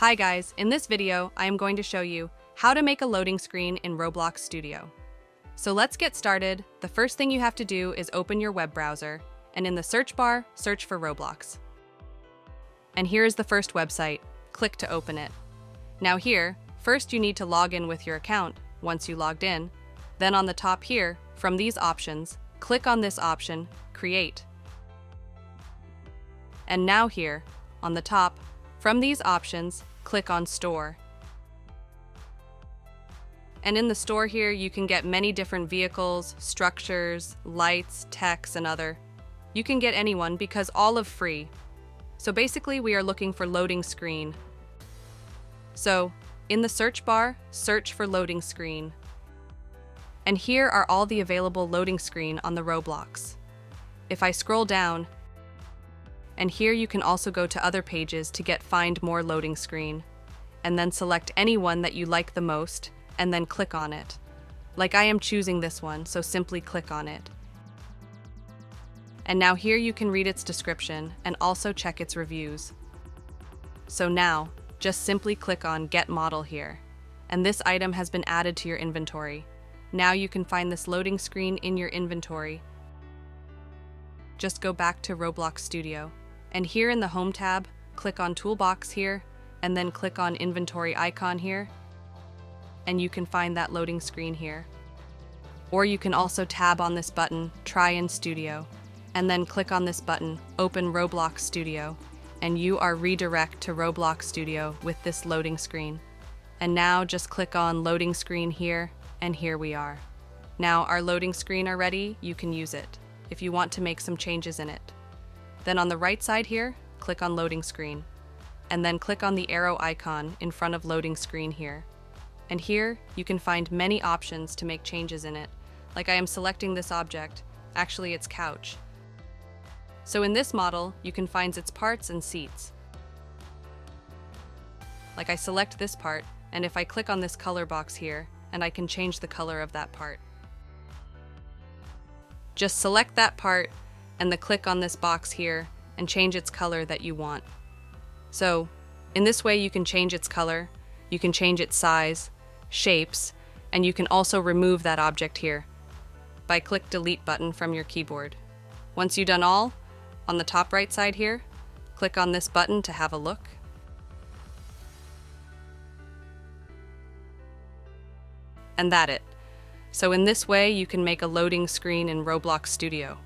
Hi guys, in this video, I am going to show you how to make a loading screen in Roblox Studio. So let's get started. The first thing you have to do is open your web browser, and in the search bar, search for Roblox. And here is the first website. Click to open it. Now here, first you need to log in with your account. Once you logged in, then on the top here, from these options, click on this option, Create. And now here, on the top, from these options, click on Store. And in the store here, you can get many different vehicles, structures, lights, text, and other. You can get anyone because all of free. So basically, we are looking for loading screen. So, in the search bar, search for loading screen. And here are all the available loading screen on the Roblox. If I scroll down, and here you can also go to other pages to get find more loading screen, and then select any one that you like the most, and then click on it. Like I am choosing this one, so simply click on it. And now here you can read its description and also check its reviews. So now, just simply click on Get Model here, and this item has been added to your inventory. Now you can find this loading screen in your inventory. Just go back to Roblox Studio. And here in the Home tab, click on Toolbox here, and then click on Inventory icon here, and you can find that loading screen here. Or you can also tab on this button, Try in Studio, and then click on this button, Open Roblox Studio, and you are redirect to Roblox Studio with this loading screen. And now just click on Loading Screen here, and here we are. Now our loading screen are ready, you can use it, if you want to make some changes in it. Then on the right side here, click on Loading Screen, and then click on the arrow icon in front of Loading Screen here. And here, you can find many options to make changes in it. Like I am selecting this object, actually it's couch. So in this model, you can find its parts and seats. Like I select this part, and if I click on this color box here, and I can change the color of that part. Just select that part, and then click on this box here and change its color that you want. So, in this way you can change its color, you can change its size, shapes, and you can also remove that object here by click Delete button from your keyboard. Once you've done all, on the top right side here, click on this button to have a look. And that's it. So in this way you can make a loading screen in Roblox Studio.